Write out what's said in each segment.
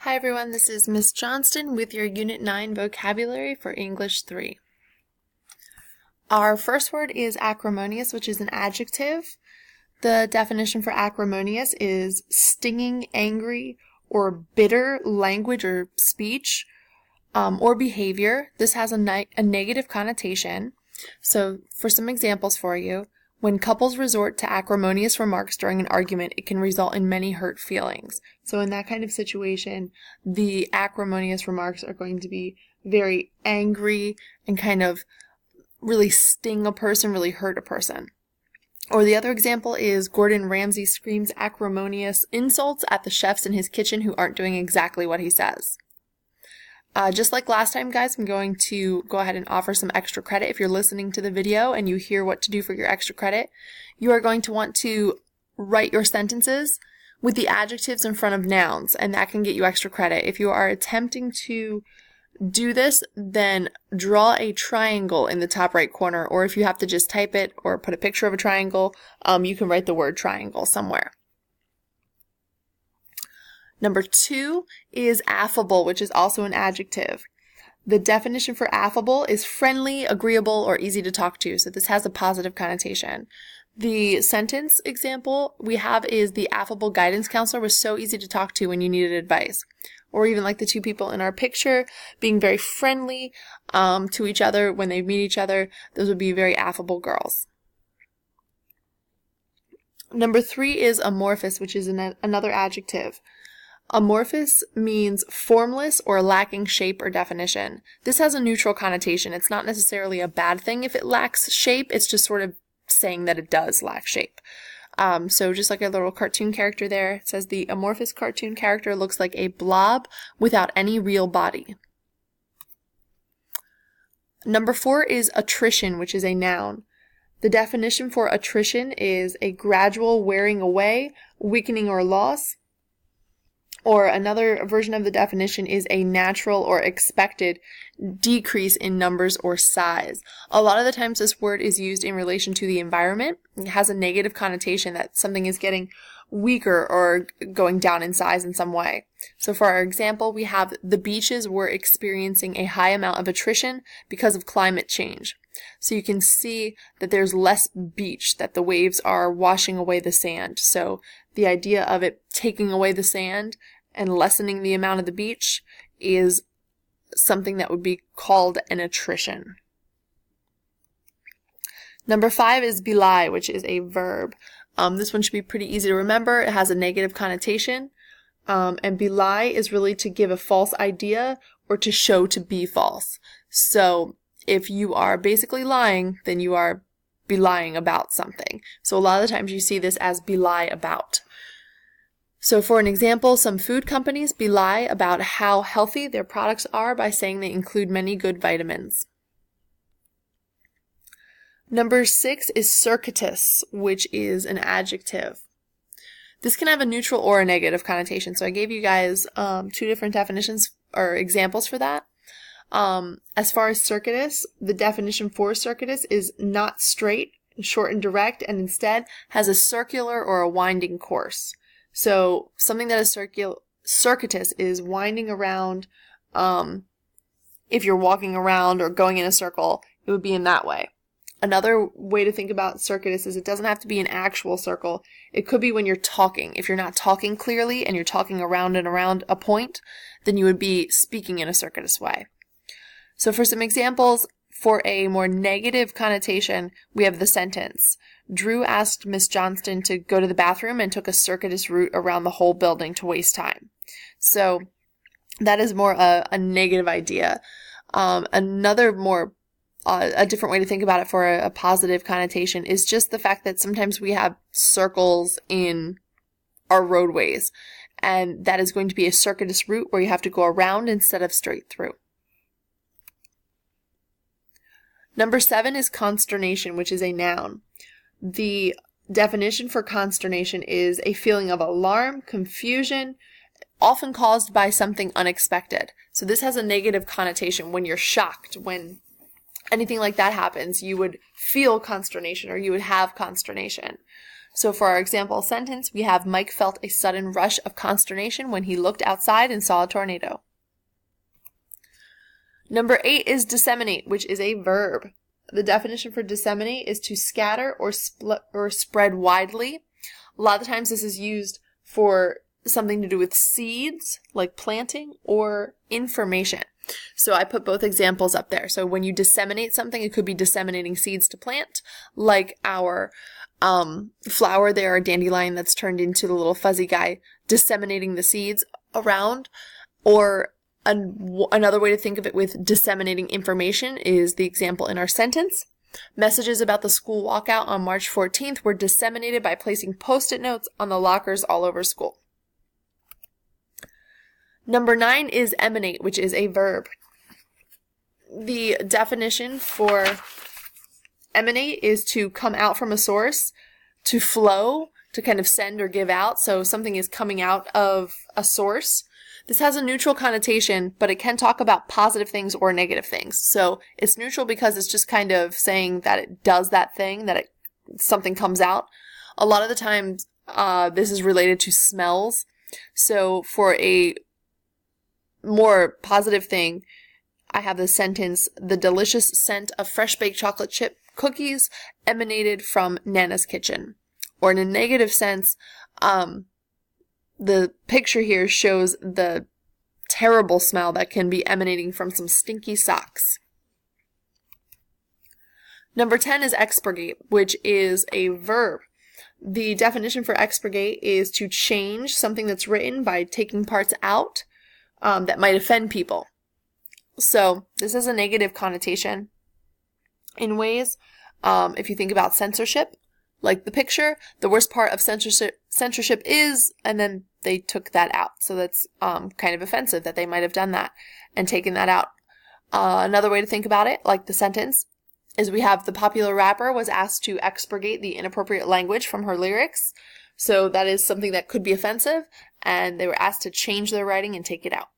Hi everyone, this is Miss Johnston with your Unit 9 Vocabulary for English 3. Our first word is acrimonious, which is an adjective. The definition for acrimonious is stinging, angry, or bitter language or speech or behavior. This has a negative connotation. So for some examples for you, when couples resort to acrimonious remarks during an argument, it can result in many hurt feelings. So in that kind of situation, the acrimonious remarks are going to be very angry and kind of really sting a person, really hurt a person. Or the other example is Gordon Ramsay screams acrimonious insults at the chefs in his kitchen who aren't doing exactly what he says. Just like last time, guys, I'm going to go ahead and offer some extra credit. If you're listening to the video and you hear what to do for your extra credit, you are going to want to write your sentences with the adjectives in front of nouns, and that can get you extra credit. If you are attempting to do this, then draw a triangle in the top right corner, or if you have to just type it or put a picture of a triangle, you can write the word triangle somewhere. Number 2 is affable, which is also an adjective. The definition for affable is friendly, agreeable, or easy to talk to. So this has a positive connotation. The sentence example we have is the affable guidance counselor was so easy to talk to when you needed advice. Or even like the two people in our picture being very friendly to each other when they meet each other. Those would be very affable girls. Number 3 is amorphous, which is another adjective. Amorphous means formless or lacking shape or definition. This has a neutral connotation. It's not necessarily a bad thing if it lacks shape. It's just sort of saying that it does lack shape. So just like a little cartoon character there, it says the amorphous cartoon character looks like a blob without any real body. Number 4 is attrition, which is a noun. The definition for attrition is a gradual wearing away, weakening, or loss. Or another version of the definition is a natural or expected decrease in numbers or size. A lot of the times this word is used in relation to the environment. It has a negative connotation that something is getting weaker or going down in size in some way. So for our example, we have the beaches were experiencing a high amount of attrition because of climate change. So you can see that there's less beach, that the waves are washing away the sand. So the idea of it taking away the sand and lessening the amount of the beach is something that would be called an attrition. Number 5 is belie, which is a verb. This one should be pretty easy to remember. It has a negative connotation. And belie is really to give a false idea or to show to be false. So if you are basically lying, then you are belying about something. So a lot of the times you see this as belie about. So for an example, some food companies belie about how healthy their products are by saying they include many good vitamins. Number 6 is circuitous, which is an adjective. This can have a neutral or a negative connotation. So I gave you guys 2 different definitions or examples for that. As far as circuitous, the definition for circuitous is not straight, short and direct, and instead has a circular or a winding course. So something that is circuitous is winding around. If you're walking around or going in a circle, it would be in that way. Another way to think about circuitous is it doesn't have to be an actual circle. It could be when you're talking. If you're not talking clearly and you're talking around and around a point, then you would be speaking in a circuitous way. So for some examples, for a more negative connotation, we have the sentence, Drew asked Miss Johnston to go to the bathroom and took a circuitous route around the whole building to waste time. So that is more a negative idea. Another more a different way to think about it for a positive connotation is just the fact that sometimes we have circles in our roadways, and that is going to be a circuitous route where you have to go around instead of straight through. Number 7 is consternation, which is a noun. The definition for consternation is a feeling of alarm, confusion, often caused by something unexpected. So this has a negative connotation. When you're shocked, when anything like that happens, you would feel consternation or you would have consternation. So for our example sentence, we have Mike felt a sudden rush of consternation when he looked outside and saw a tornado. Number 8 is disseminate, which is a verb. The definition for disseminate is to scatter or spread widely. A lot of the times this is used for something to do with seeds, like planting, or information. So I put both examples up there. So when you disseminate something, it could be disseminating seeds to plant, like our flower there, a dandelion that's turned into the little fuzzy guy, disseminating the seeds around. Or another way to think of it with disseminating information is the example in our sentence. Messages about the school walkout on March 14th were disseminated by placing Post-it notes on the lockers all over school. Number 9 is emanate, which is a verb. The definition for emanate is to come out from a source, to flow, to kind of send or give out. So something is coming out of a source. This has a neutral connotation, but it can talk about positive things or negative things. So it's neutral because it's just kind of saying that it does that thing, that something comes out. A lot of the times, this is related to smells. So for a more positive thing, I have the sentence, the delicious scent of fresh baked chocolate chip cookies emanated from Nana's kitchen. Or in a negative sense, the picture here shows the terrible smell that can be emanating from some stinky socks. Number 10 is expurgate, which is a verb. The definition for expurgate is to change something that's written by taking parts out that might offend people. So this has a negative connotation in ways. If you think about censorship, like the picture, the worst part of censorship is, and then they took that out. So that's kind of offensive that they might have done that and taken that out. Another way to think about it, like the sentence, is we have the popular rapper was asked to expurgate the inappropriate language from her lyrics. So that is something that could be offensive, and they were asked to change their writing and take it out.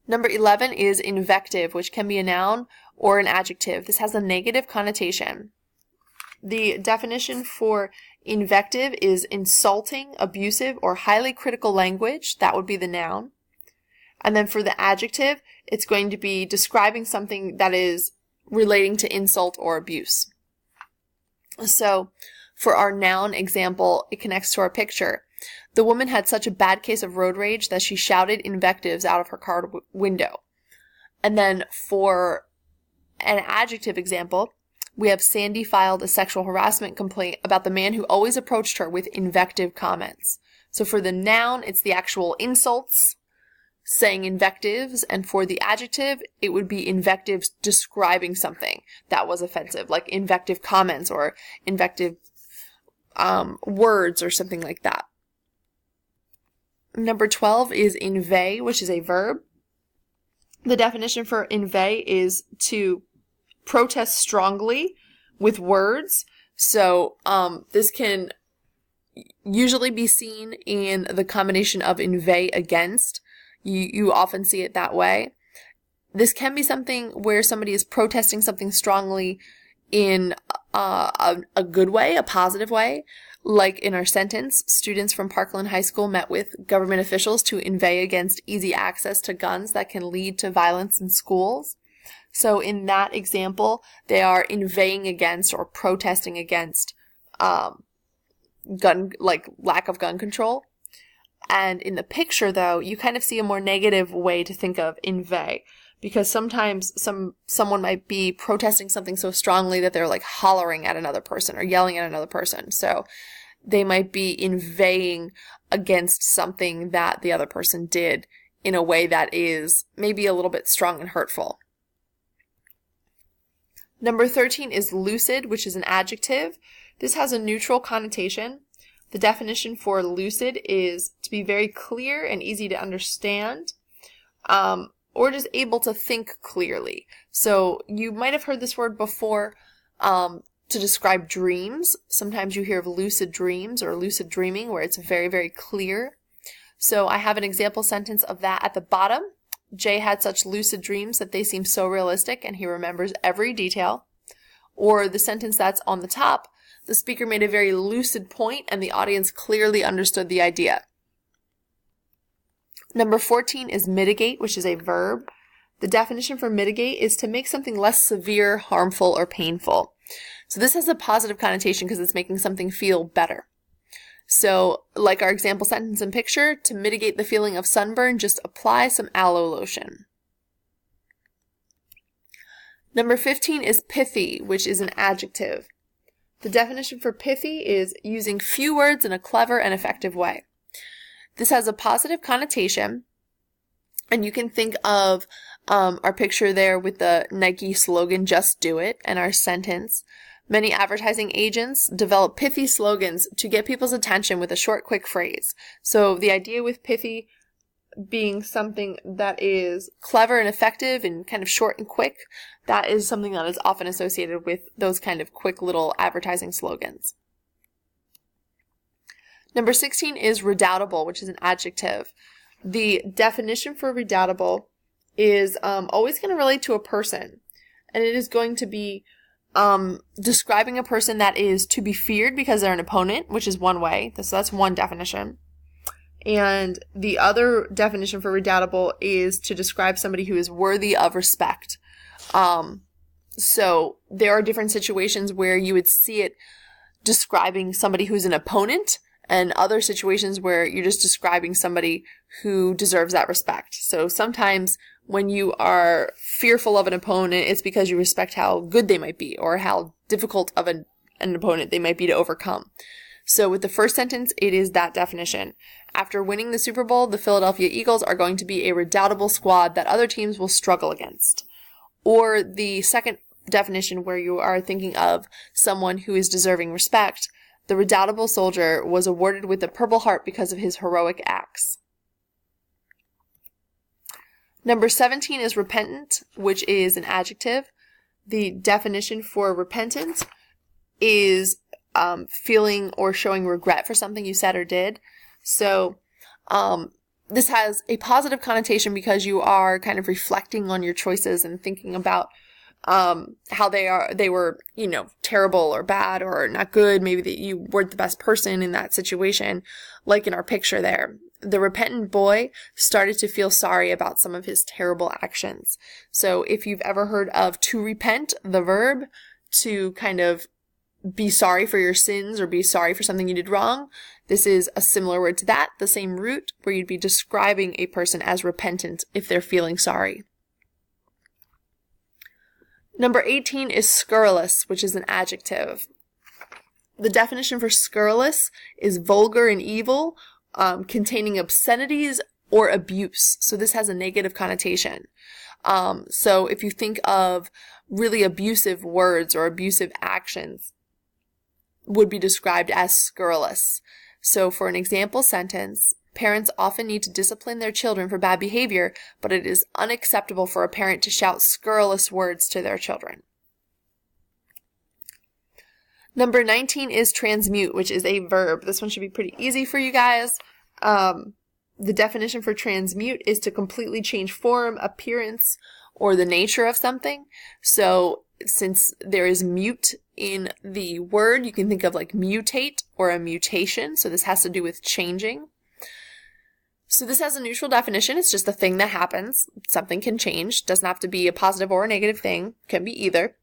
Number 11 is invective, which can be a noun or an adjective. This has a negative connotation. The definition for invective is insulting, abusive, or highly critical language. That would be the noun. And then for the adjective, it's going to be describing something that is relating to insult or abuse. So for our noun example, it connects to our picture. The woman had such a bad case of road rage that she shouted invectives out of her car window. And then for an adjective example, we have Sandy filed a sexual harassment complaint about the man who always approached her with invective comments. So for the noun, it's the actual insults, saying invectives, and for the adjective, it would be invectives describing something that was offensive, like invective comments or invective words or something like that. Number 12 is inveigh, which is a verb. The definition for inveigh is to protest strongly with words. So this can usually be seen in the combination of inveigh against. You often see it that way. This can be something where somebody is protesting something strongly in a good way, a positive way. Like in our sentence, students from Parkland High School met with government officials to inveigh against easy access to guns that can lead to violence in schools. So in that example, they are inveighing against or protesting against lack of gun control. And in the picture, though, you kind of see a more negative way to think of inveigh, because sometimes someone might be protesting something so strongly that they're like hollering at another person or yelling at another person. So they might be inveighing against something that the other person did in a way that is maybe a little bit strong and hurtful. Number 13 is lucid, which is an adjective. This has a neutral connotation. The definition for lucid is to be very clear and easy to understand, or just able to think clearly. So you might have heard this word before to describe dreams. Sometimes you hear of lucid dreams or lucid dreaming, where it's very, very clear. So I have an example sentence of that at the bottom. Jay had such lucid dreams that they seem so realistic and he remembers every detail. Or the sentence that's on the top, The speaker made a very lucid point and the audience clearly understood the idea. Number 14 is mitigate, which is a verb. The definition for mitigate is to make something less severe, harmful, or painful. So this has a positive connotation because it's making something feel better. So, like our example sentence and picture, to mitigate the feeling of sunburn, just apply some aloe lotion. Number 15 is pithy, which is an adjective. The definition for pithy is using few words in a clever and effective way. This has a positive connotation, and you can think of our picture there with the Nike slogan, "Just Do It," and our sentence. Many advertising agents develop pithy slogans to get people's attention with a short, quick phrase. So the idea with pithy being something that is clever and effective and kind of short and quick, that is something that is often associated with those kind of quick little advertising slogans. Number 16 is redoubtable, which is an adjective. The definition for redoubtable is always going to relate to a person, and it is going to be describing a person that is to be feared because they're an opponent, which is one way. So that's one definition. And the other definition for redoubtable is to describe somebody who is worthy of respect. So there are different situations where you would see it describing somebody who's an opponent, and other situations where you're just describing somebody who deserves that respect. So sometimes when you are fearful of an opponent, it's because you respect how good they might be or how difficult of an opponent they might be to overcome. So with the first sentence, it is that definition. After winning the Super Bowl, the Philadelphia Eagles are going to be a redoubtable squad that other teams will struggle against. Or the second definition, where you are thinking of someone who is deserving respect, the redoubtable soldier was awarded with the Purple Heart because of his heroic acts. Number 17 is repentant, which is an adjective. The definition for repentant is feeling or showing regret for something you said or did. So this has a positive connotation because you are kind of reflecting on your choices and thinking about how they were, terrible or bad or not good. Maybe that you weren't the best person in that situation, like in our picture there. The repentant boy started to feel sorry about some of his terrible actions. So if you've ever heard of to repent, the verb, to kind of be sorry for your sins or be sorry for something you did wrong, this is a similar word to that, the same root, where you'd be describing a person as repentant if they're feeling sorry. Number 18 is scurrilous, which is an adjective. The definition for scurrilous is vulgar and evil, containing obscenities or abuse. So this has a negative connotation. So if you think of really abusive words or abusive actions, would be described as scurrilous. So for an example sentence, parents often need to discipline their children for bad behavior, but it is unacceptable for a parent to shout scurrilous words to their children. Number 19 is transmute, which is a verb. This one should be pretty easy for you guys. The definition for transmute is to completely change form, appearance, or the nature of something. So since there is mute in the word, you can think of like mutate or a mutation. So this has to do with changing. So this has a neutral definition. It's just a thing that happens. Something can change. Doesn't have to be a positive or a negative thing. Can be either.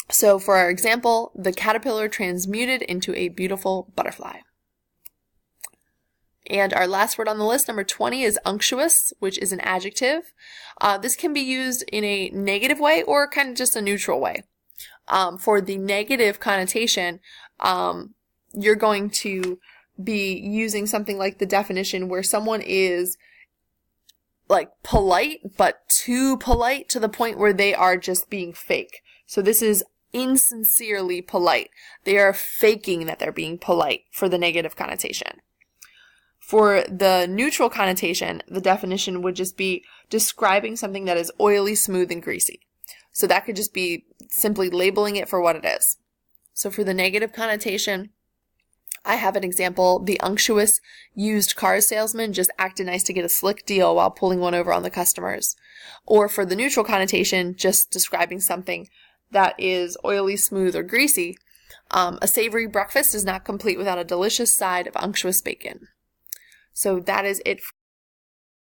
So for our example, the caterpillar transmuted into a beautiful butterfly. And our last word on the list, number 20, is unctuous, which is an adjective. This can be used in a negative way or kind of just a neutral way. For the negative connotation, you're going to be using something like the definition where someone is like polite, but too polite to the point where they are just being fake. So this is insincerely polite. They are faking that they're being polite for the negative connotation. For the neutral connotation, the definition would just be describing something that is oily, smooth, and greasy. So that could just be simply labeling it for what it is. So for the negative connotation, I have an example. The unctuous used car salesman just acted nice to get a slick deal while pulling one over on the customers. Or for the neutral connotation, just describing something that is oily, smooth, or greasy. A savory breakfast is not complete without a delicious side of unctuous bacon. So that is it